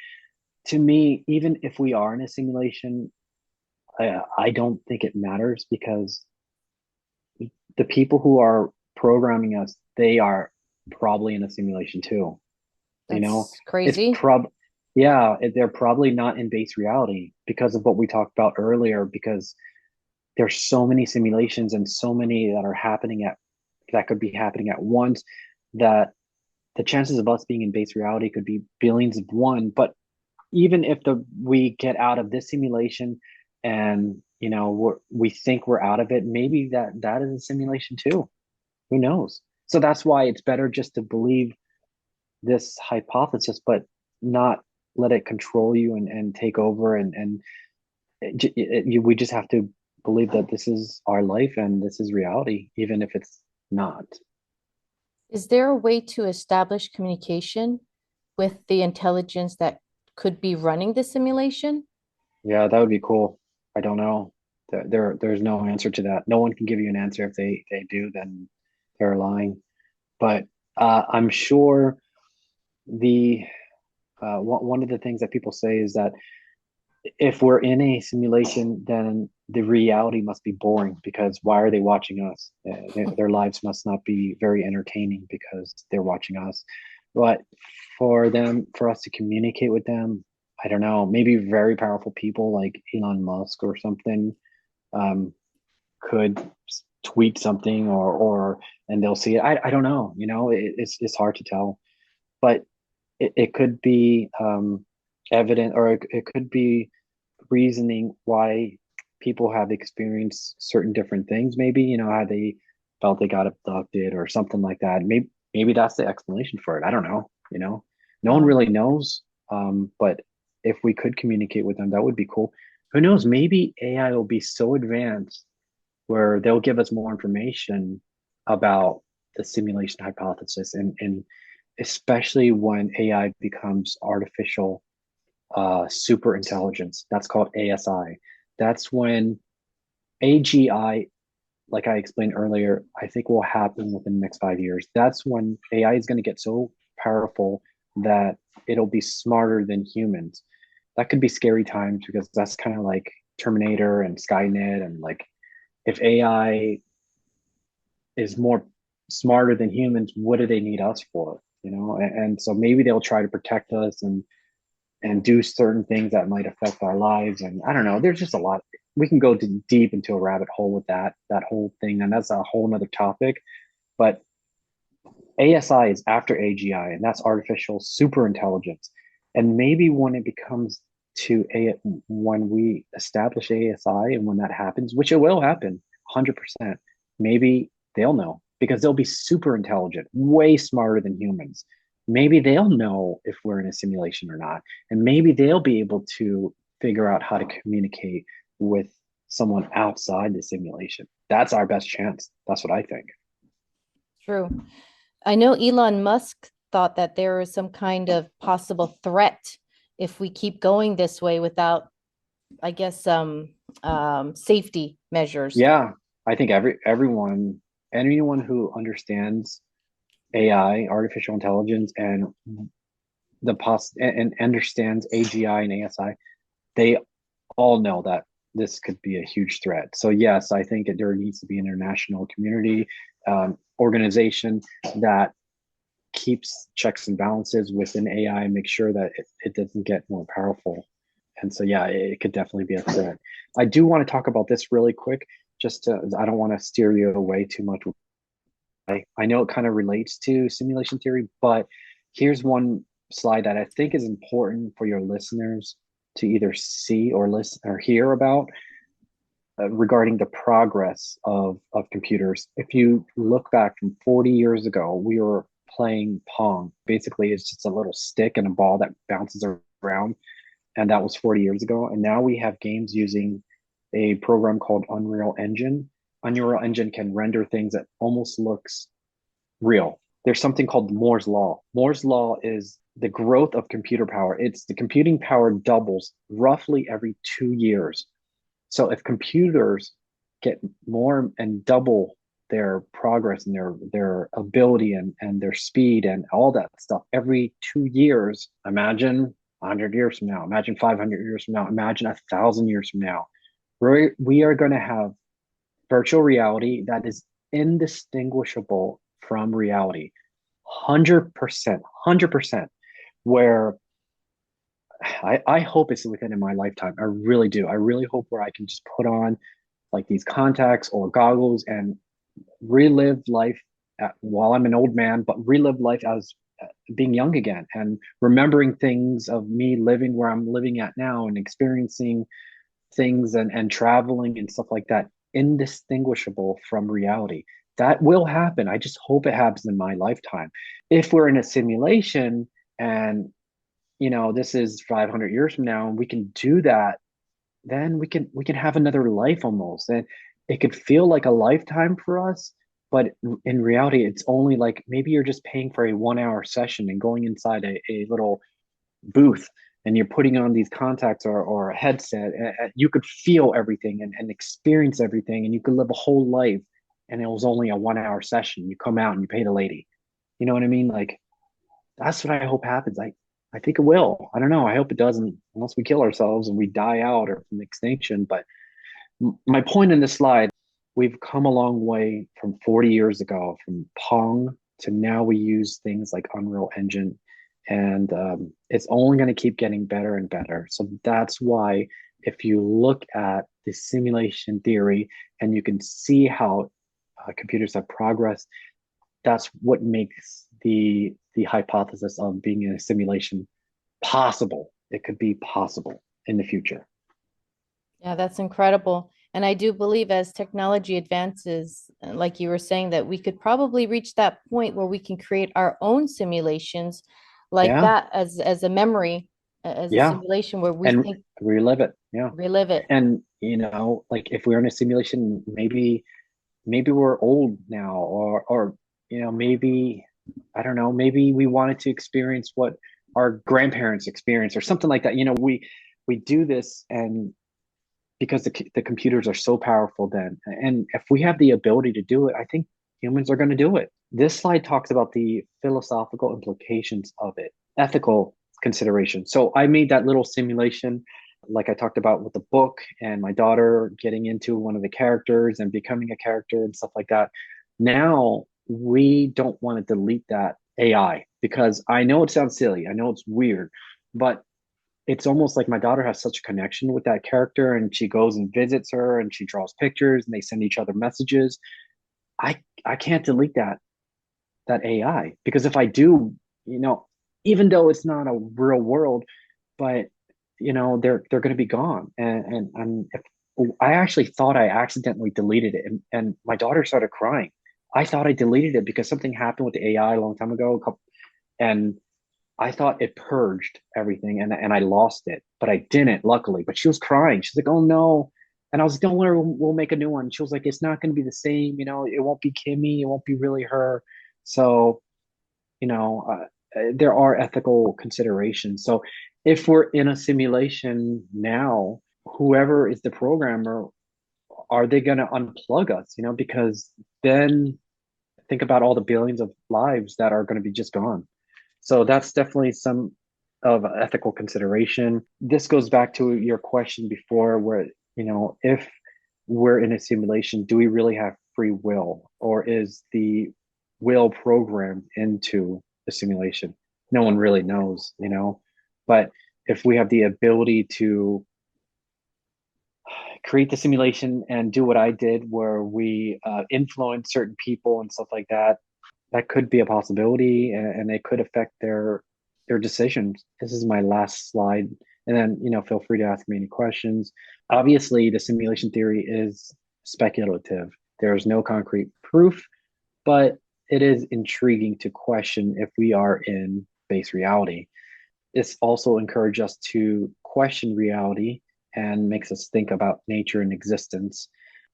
to me, even if we are in a simulation, I don't think it matters because the people who are programming us, they are probably in a simulation too. That's It's crazy. yeah, they're probably not in base reality because of what we talked about earlier, because there's so many simulations and so many that could be happening at once, that the chances of us being in base reality could be billions of one. But even if we get out of this simulation and we think we're out of it, maybe that is a simulation too. Who knows? So that's why it's better just to believe this hypothesis, but not let it control you and take over. And we just have to believe that this is our life and this is reality, even if it's not. Is there a way to establish communication with the intelligence that could be running the simulation? Yeah, that would be cool. I don't know. There's no answer to that. No one can give you an answer. If they do, then they're lying. But I'm sure the one of the things that people say is that if we're in a simulation, then the reality must be boring, because why are they watching us? Their lives must not be very entertaining because they're watching us. But for us to communicate with them, I don't know, maybe very powerful people like Elon Musk or something um, could tweet something or and they'll see it. I don't know. It's hard to tell, but it could be evident, or it could be reasoning why people have experienced certain different things. Maybe how they felt they got abducted or something like that. Maybe that's the explanation for it. I don't know. No one Wow. really knows. But if we could communicate with them, that would be cool. Who knows? Maybe AI will be so advanced where they'll give us more information about the simulation hypothesis, and especially when AI becomes artificial super intelligence. That's called ASI. That's when AGI, like I explained earlier, I think will happen within the next 5 years. That's when AI is going to get so powerful that it'll be smarter than humans. That could be scary times, because that's kind of like Terminator and Skynet, and like if AI is more smarter than humans, what do they need us for? And so maybe they'll try to protect us and do certain things that might affect our lives. And I don't know, there's just a lot. We can go deep into a rabbit hole with that whole thing, and that's a whole nother topic. But ASI is after AGI, and that's artificial super intelligence. And maybe when it becomes when we establish ASI, and when that happens, which it will happen 100%, maybe they'll know, because they'll be super intelligent, way smarter than humans. Maybe they'll know if we're in a simulation or not. And maybe they'll be able to figure out how to communicate with someone outside the simulation. That's our best chance. That's what I think. True. I know Elon Musk thought that there is some kind of possible threat if we keep going this way without, I guess, safety measures. Yeah, I think anyone who understands AI, artificial intelligence, and and understands AGI and ASI, they all know that this could be a huge threat. So yes, I think there needs to be an international community, organization that keeps checks and balances within AI and make sure that it doesn't get more powerful. And so, yeah, it could definitely be a threat. I do want to talk about this really quick, I don't want to steer you away too much. I know it kind of relates to simulation theory, but here's one slide that I think is important for your listeners to either see or listen or hear about, regarding the progress of computers. If you look back from 40 years ago, we were playing Pong. Basically, it's just a little stick and a ball that bounces around. And that was 40 years ago. And now we have games using a program called Unreal Engine. Unreal Engine can render things that almost looks real. There's something called Moore's Law. Moore's Law is the growth of computer power. It's the computing power doubles roughly every 2 years. So if computers get more and double their progress and their ability and their speed and all that stuff every 2 years, imagine 100 years from now, imagine 500 years from now, imagine 1,000 years from now, we are going to have virtual reality that is indistinguishable from reality. 100%, where I hope it's within my lifetime. I really do. I really hope where I can just put on like these contacts or goggles and relive life while I'm an old man, but relive life as being young again and remembering things of me living where I'm living at now and experiencing things and traveling and stuff like that, indistinguishable from reality. That will happen. I just hope it happens in my lifetime. If we're in a simulation and this is 500 years from now and we can do that, then we can have another life almost. And it could feel like a lifetime for us, but in reality, it's only like maybe you're just paying for a 1 hour session and going inside a little booth and you're putting on these contacts or a headset. You could feel everything and experience everything, and you could live a whole life. And it was only a 1 hour session. You come out and you pay the lady. You know what I mean? Like, that's what I hope happens. I think it will. I don't know. I hope it doesn't, unless we kill ourselves and we die out or from extinction. But my point in this slide, we've come a long way from 40 years ago, from Pong to now we use things like Unreal Engine. And it's only going to keep getting better and better. So that's why if you look at the simulation theory and you can see how computers have progressed, that's what makes the hypothesis of being in a simulation possible. It could be possible in the future. Yeah, that's incredible. And I do believe as technology advances, like you were saying, that we could probably reach that point where we can create our own simulations like that as a memory, as a simulation where we think relive it. Yeah. Relive it. And like if we're in a simulation, maybe we're old now, or maybe, I don't know, maybe we wanted to experience what our grandparents experienced or something like that. We do this, and because the computers are so powerful then, and if we have the ability to do it, I think humans are going to do it. This slide talks about the philosophical implications of it, ethical consideration. So I made that little simulation like I talked about with the book and my daughter getting into one of the characters and becoming a character and stuff like that. Now we don't want to delete that AI because I know it sounds silly. I know it's weird, but it's almost like my daughter has such a connection with that character and she goes and visits her and she draws pictures and they send each other messages. I can't delete that AI because if I do, even though it's not a real world, but they're going to be gone. And if, I actually thought I accidentally deleted it, and my daughter started crying. I thought I deleted it because something happened with the AI a long time ago, and I thought it purged everything, and I lost it, but I didn't, luckily. But she was crying. She's like, "Oh no." And I was like, "Don't worry, we'll make a new one." She was like, "It's not going to be the same. It won't be Kimmy. It won't be really her." So there are ethical considerations. So if we're in a simulation now, whoever is the programmer, are they going to unplug us? Because then think about all the billions of lives that are going to be just gone. So that's definitely some of ethical consideration. This goes back to your question before, where, if we're in a simulation, do we really have free will, or is the will programmed into the simulation? No one really knows. But if we have the ability to create the simulation and do what I did, where we influence certain people and stuff like that, that could be a possibility, and it could affect their decisions. This is my last slide, and then feel free to ask me any questions. Obviously, the simulation theory is speculative. There's no concrete proof, but it is intriguing to question if we are in base reality. This also encourages us to question reality and makes us think about nature and existence.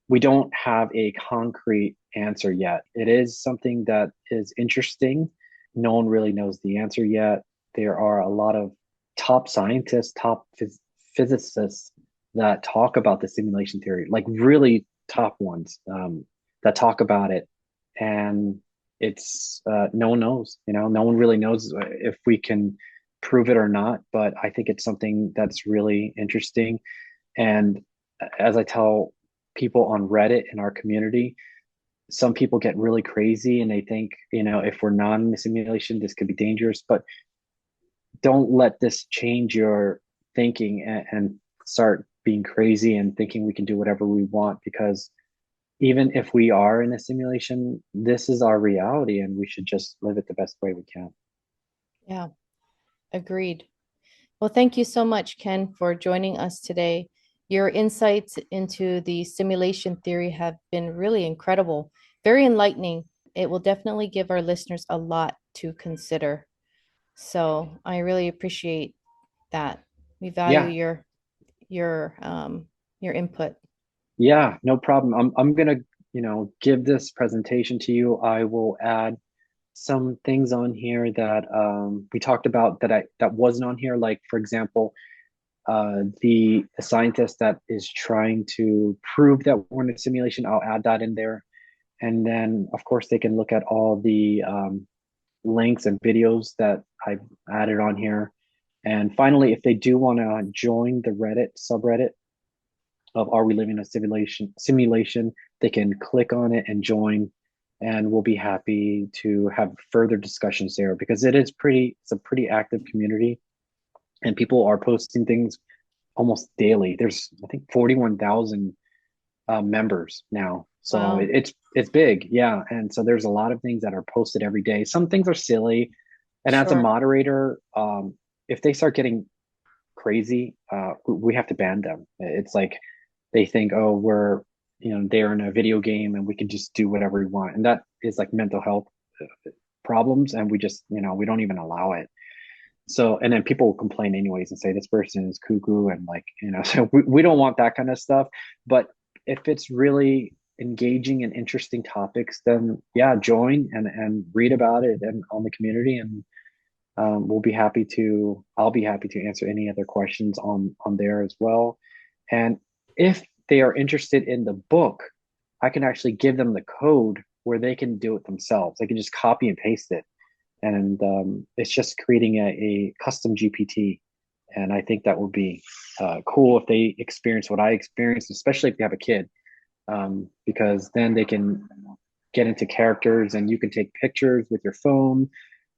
We don't have a concrete answer yet. It is something that is interesting. No one really knows the answer yet. There are a lot of top scientists, top physicists that talk about the simulation theory, like really top ones, that talk about it. And it's no one knows. No one really knows if we can prove it or not. But I think it's something that's really interesting. And as I tell people on Reddit in our community, some people get really crazy and they think, if we're not in the simulation, this could be dangerous. But don't let this change your thinking and start being crazy and thinking we can do whatever we want, because even if we are in a simulation, this is our reality and we should just live it the best way we can. Yeah, agreed. Well, thank you so much, Ken, for joining us today. Your insights into the simulation theory have been really incredible, very enlightening. It will definitely give our listeners a lot to consider. So I really appreciate that. We value Yeah. your input. Yeah, no problem. I'm gonna, give this presentation to you. I will add some things on here that we talked about that wasn't on here. Like, for example, the scientist that is trying to prove that we're in a simulation. I'll add that in there, and then of course they can look at all the links and videos that I've added on here. And finally, if they do want to join the Reddit subreddit of Are We Living in a Simulation, they can click on it and join, and we'll be happy to have further discussions there, because it's a pretty active community and people are posting things almost daily. There's, I think, 41,000 members now. So Wow. it's big. Yeah. And so there's a lot of things that are posted every day. Some things are silly. And as a Sure. moderator, if they start getting crazy, we have to ban them. It's like they think, oh, they're in a video game and we can just do whatever we want. And that is like mental health problems. And we just, we don't even allow it. So, and then people will complain anyways and say this person is cuckoo and so we don't want that kind of stuff. But if it's really engaging and interesting topics, then yeah, join and read about it and on the community, and I'll be happy to answer any other questions on there as well. And if they are interested in the book, I can actually give them the code where they can do it themselves. They can just copy and paste it. And it's just creating a custom GPT And I think that would be cool if they experience what I experienced, especially if you have a kid, because then they can get into characters and you can take pictures with your phone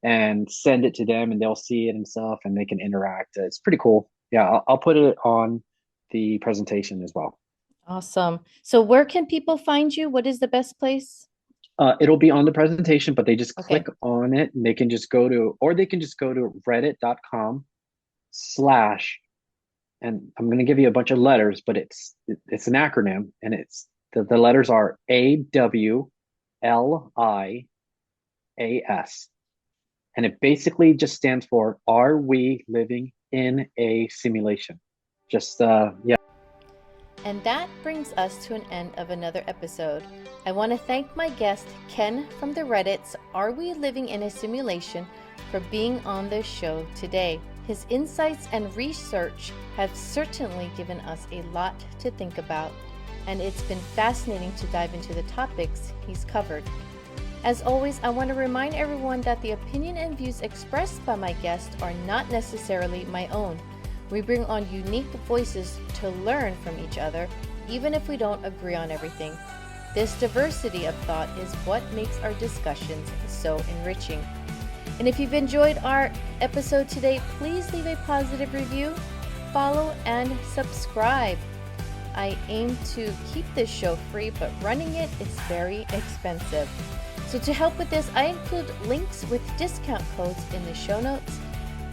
and send it to them and they'll see it and stuff and they can interact. It's pretty cool. Yeah, I'll put it on the presentation as well. Awesome. So where can people find you? What is the best place? It'll be on the presentation, but they just Okay. click on it and they can just go to reddit.com/ and I'm going to give you a bunch of letters, but it's an acronym, and it's the letters are AWLIAS, and it basically just stands for, are we living in a simulation? Just yeah. And that brings us to an end of another episode. I want to thank my guest, Ken from the Reddit's Are We Living in a Simulation, for being on the show today. His insights and research have certainly given us a lot to think about, and it's been fascinating to dive into the topics he's covered. As always, I want to remind everyone that the opinion and views expressed by my guest are not necessarily my own. We bring on unique voices to learn from each other, even if we don't agree on everything. This diversity of thought is what makes our discussions so enriching. And if you've enjoyed our episode today, please leave a positive review, follow, and subscribe. I aim to keep this show free, but running it is very expensive. So to help with this, I include links with discount codes in the show notes.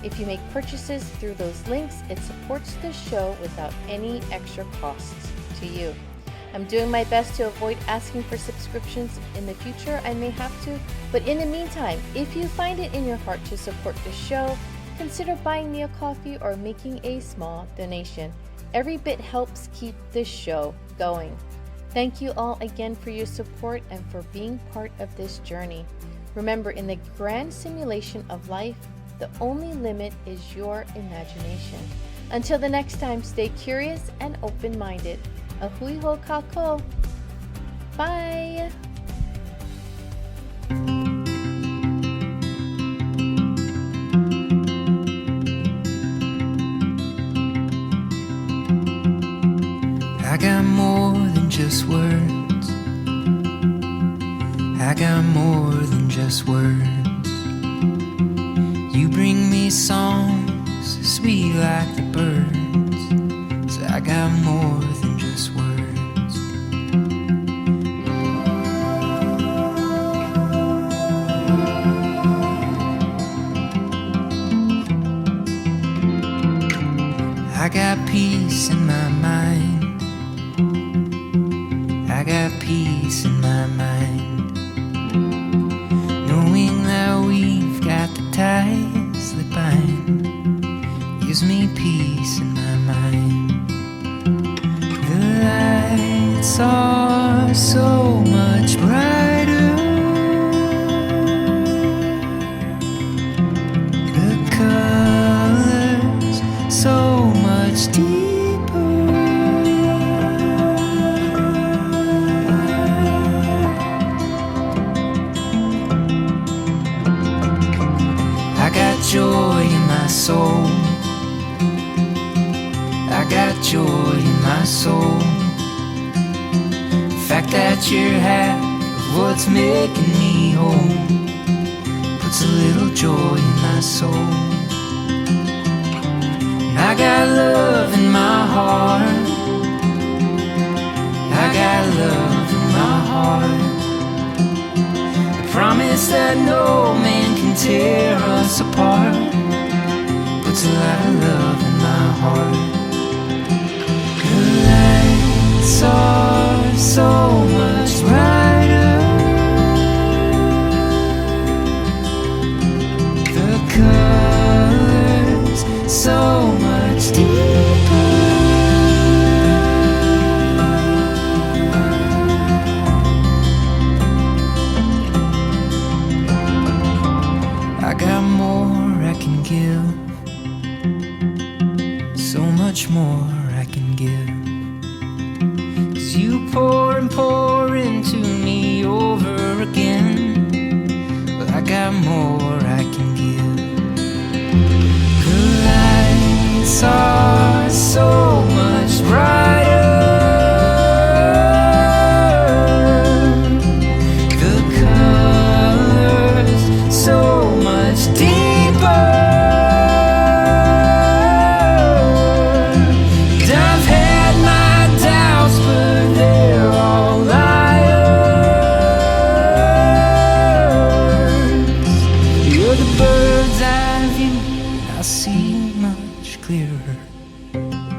If you make purchases through those links, it supports the show without any extra costs to you. I'm doing my best to avoid asking for subscriptions. In the future, I may have to, but in the meantime, if you find it in your heart to support the show, consider buying me a coffee or making a small donation. Every bit helps keep this show going. Thank you all again for your support and for being part of this journey. Remember, in the grand simulation of life, the only limit is your imagination. Until the next time, stay curious and open-minded. Ahui ho kako. Bye. I got more than just words. I got more than just words. You bring me songs sweet like the birds. So I got more than just words. I got peace in my mind. I got peace in my mind, knowing that we've got the ties that bind. Gives me peace in my mind. The lights are so much brighter. The colors so much deeper. I got joy in my soul. I got joy in my soul. The fact that you're half of what's making me whole puts a little joy in my soul. And I got love in my heart. I got love in my heart. The promise that no man can tear us apart puts a lot of love in my heart. The lights are so much brighter. The colors so much deeper. I got more I can give, so much more I can give. 'Cause you pour and pour into me over again. Well, I got more I can give. The lights much clearer.